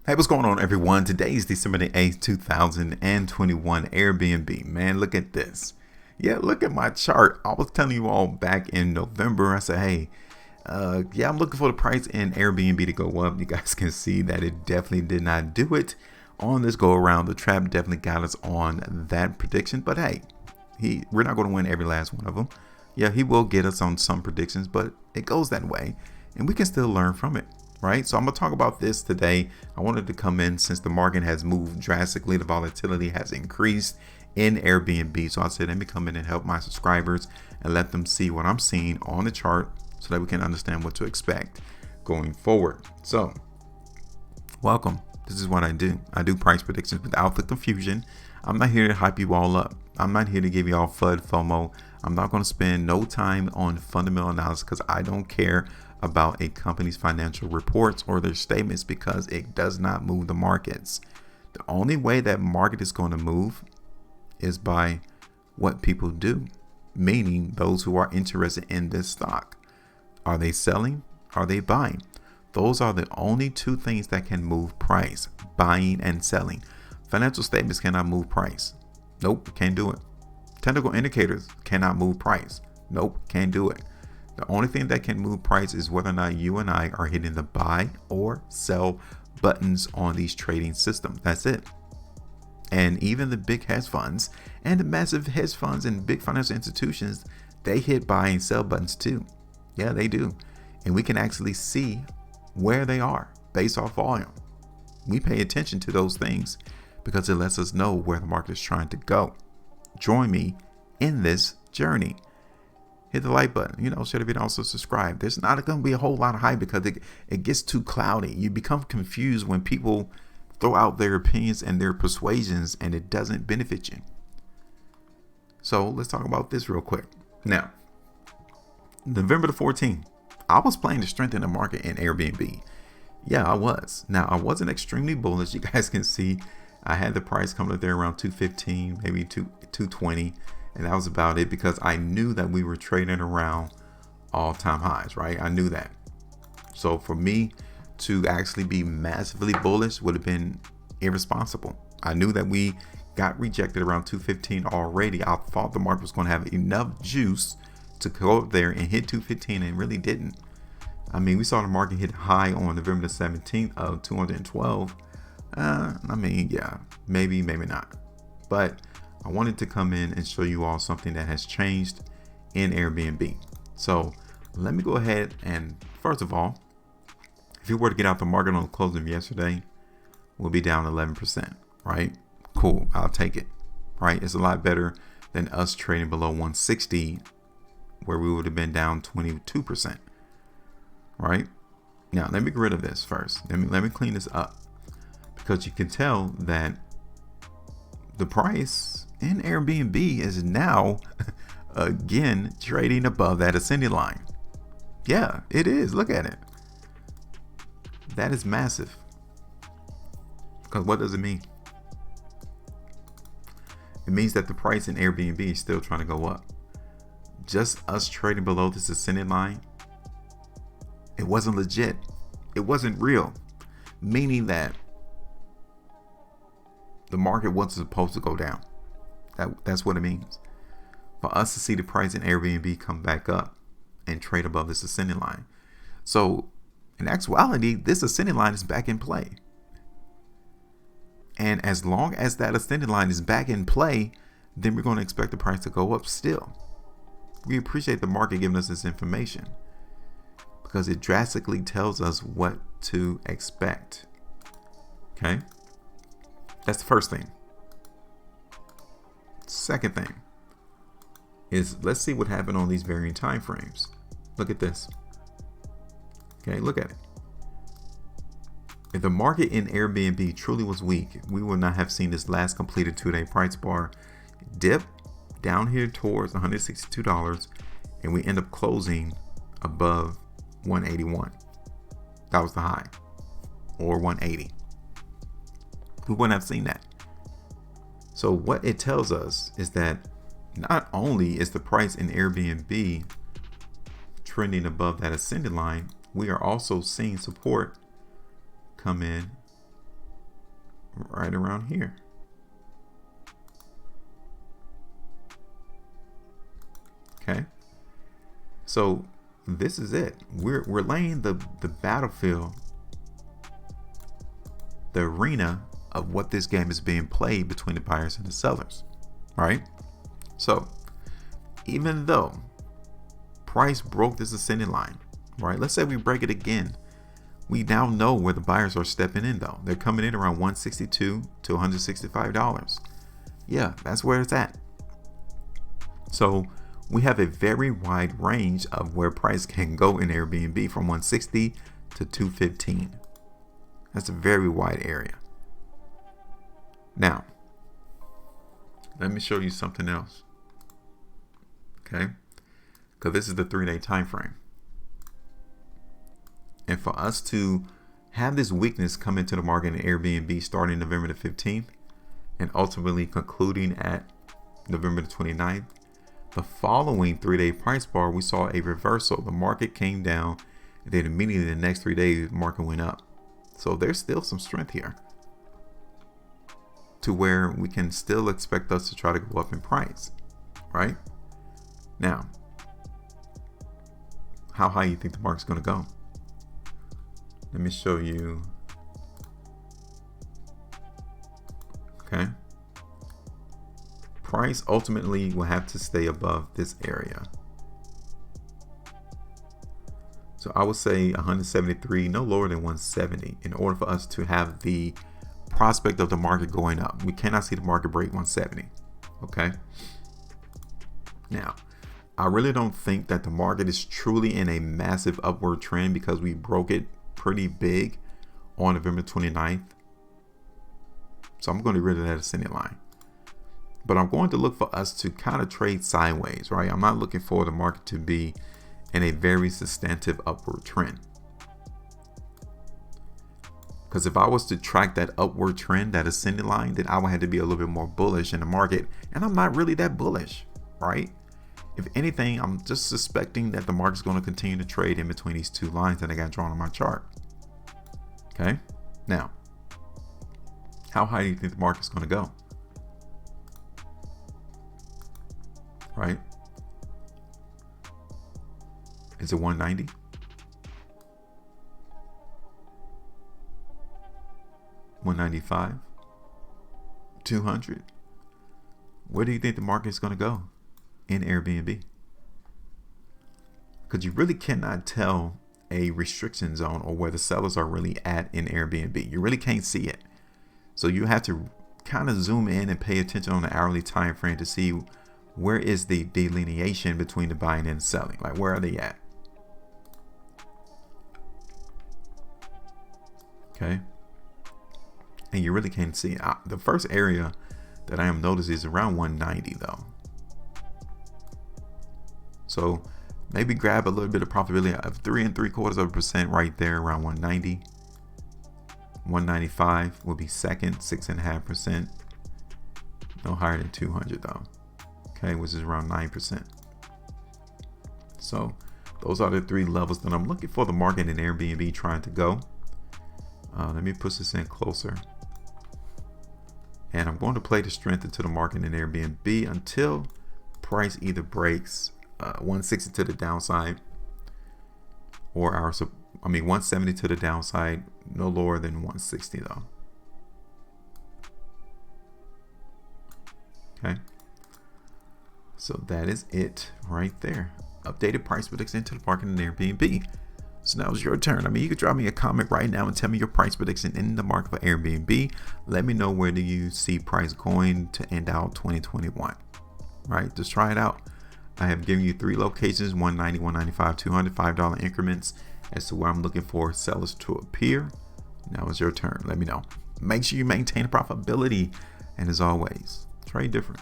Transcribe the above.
Hey, what's going on, everyone? Today is December the 8th, 2021. Airbnb. Man, look at this. Yeah, look at my chart. I was telling you all back in November. I said, hey, yeah, I'm looking for the price in Airbnb to go up. You guys can see that it definitely did not do it on this go around. The trap definitely got us on that prediction. But hey, we're not going to win every last one of them. Yeah, he will get us on some predictions, but it goes that way. And we can still learn from it. Right, so I'm gonna talk about this today. I wanted to come in since the market has moved drastically. The volatility has increased in Airbnb. So I said, let me come in and help my subscribers and let them see what I'm seeing on the chart so that we can understand what to expect going forward. So welcome. This is what I do. I do price predictions without the confusion. I'm not here to hype you all up. I'm not here to give you all FUD, FOMO. I'm not going to spend no time on fundamental analysis because I don't care about a company's financial reports or their statements because it does not move the markets. The only way that market is going to move is by what people do, meaning those who are interested in this stock. Are they selling? Are they buying? Those are the only two things that can move price, buying and selling. Financial statements cannot move price. Nope, can't do it. Technical indicators cannot move price. Nope, can't do it. The only thing that can move price is whether or not you and I are hitting the buy or sell buttons on these trading systems. That's it. And even the big hedge funds and the massive hedge funds and big financial institutions, they hit buy and sell buttons too. Yeah, they do. And we can actually see where they are based off volume. We pay attention to those things because it lets us know where the market is trying to go. Join me in this journey. Hit the like button, share the video, also subscribe. There's not going to be a whole lot of hype because it gets too cloudy. You become confused when people throw out their opinions and their persuasions and it doesn't benefit you. So let's talk about this real quick. Now, November the 14th, I was planning to strengthen the market in Airbnb. Yeah, I was. Now, I wasn't extremely bullish. You guys can see I had the price coming up there around 215, maybe 220. And that was about it because I knew that we were trading around all-time highs, right? I knew that. So for me to actually be massively bullish would have been irresponsible. I knew that we got rejected around 215 already. I thought the market was going to have enough juice to go up there and hit 215 and really didn't. I mean, we saw the market hit high on November the 17th of 212. Yeah, maybe not. But I wanted to come in and show you all something that has changed in Airbnb. So let me go ahead and first of all, if you were to get out the market on the close of yesterday, we'll be down 11%, right? Cool, I'll take it, right? It's a lot better than us trading below 160 where we would have been down 22%, right? Now, let me get rid of this first. Let me clean this up because you can tell that the price in Airbnb is now again trading above that ascending line. Yeah, it is. Look at it. That is massive. Because what does it mean? It means that the price in Airbnb is still trying to go up. Just us trading below this ascending line, it wasn't legit. It wasn't real. Meaning that the market wasn't supposed to go down. That's what it means. For us to see the price in Airbnb come back up and trade above this ascending line. So in actuality, this ascending line is back in play. And as long as that ascending line is back in play, then we're going to expect the price to go up still. We appreciate the market giving us this information because it drastically tells us what to expect. Okay. That's the first thing. Second thing is let's see what happened on these varying time frames. Look at this. Okay, look at it. If the market in Airbnb truly was weak, we would not have seen this last completed 2-day price bar dip down here towards $162 and we end up closing above 181. That was the high, or 180. We wouldn't have seen that. So what it tells us is that not only is the price in Airbnb trending above that ascending line, we are also seeing support come in right around here. Okay. So this is it. We're laying the battlefield, the arena of what this game is being played between the buyers and the sellers, right? So even though price broke this ascending line, right? Let's say we break it again. We now know where the buyers are stepping in though. They're coming in around $162 to $165. Yeah, that's where it's at. So we have a very wide range of where price can go in Airbnb from 160 to 215. That's a very wide area. Now, let me show you something else. Okay? Because this is the 3-day time frame. And for us to have this weakness come into the market in Airbnb starting November the 15th and ultimately concluding at November the 29th, the following 3-day price bar, we saw a reversal. The market came down, and then immediately the next 3 days, the market went up. So there's still some strength here to where we can still expect us to try to go up in price, right? Now, how high you think the market's going to go? Let me show you. Okay. Price ultimately will have to stay above this area. So I would say 173, no lower than 170 in order for us to have the prospect of the market going up. We cannot see the market break 170. Okay. Now, I really don't think that the market is truly in a massive upward trend because we broke it pretty big on November 29th. So I'm going to get rid of that ascending line. But I'm going to look for us to kind of trade sideways, right? I'm not looking for the market to be in a very substantive upward trend. Because if I was to track that upward trend, that ascending line, then I would have to be a little bit more bullish in the market. And I'm not really that bullish, right? If anything, I'm just suspecting that the market's going to continue to trade in between these two lines that I got drawn on my chart. Okay. Now, how high do you think the market's going to go? Right? Is it 190? 195? 200? Where do you think the market is going to go in Airbnb? Because you really cannot tell a restriction zone or where the sellers are really at in Airbnb. You really can't see it. So you have to kind of zoom in and pay attention on the hourly time frame to see where is the delineation between the buying and selling. Like, where are they at? Okay. And you really can't see it. The first area that I am noticing is around 190 though. So maybe grab a little bit of profitability of 3 3/4% right there around 190. 195 will be second, 6.5%. No higher than 200 though. Okay, which is around 9%. So those are the 3 levels that I'm looking for the market in Airbnb trying to go. Let me push this in closer. And I'm going to play the strength into the market in Airbnb until price either breaks 160 to the downside or 170 to the downside, no lower than 160 though. Okay. So that is it right there. Updated price prediction into the market in Airbnb. So now it's your turn. I mean, you could drop me a comment right now and tell me your price prediction in the market for Airbnb. Let me know where do you see price going to end out 2021. Right? Just try it out. I have given you 3 locations, 190, 195, 200, $5 increments as to where I'm looking for sellers to appear. Now it's your turn. Let me know. Make sure you maintain profitability. And as always, trade different.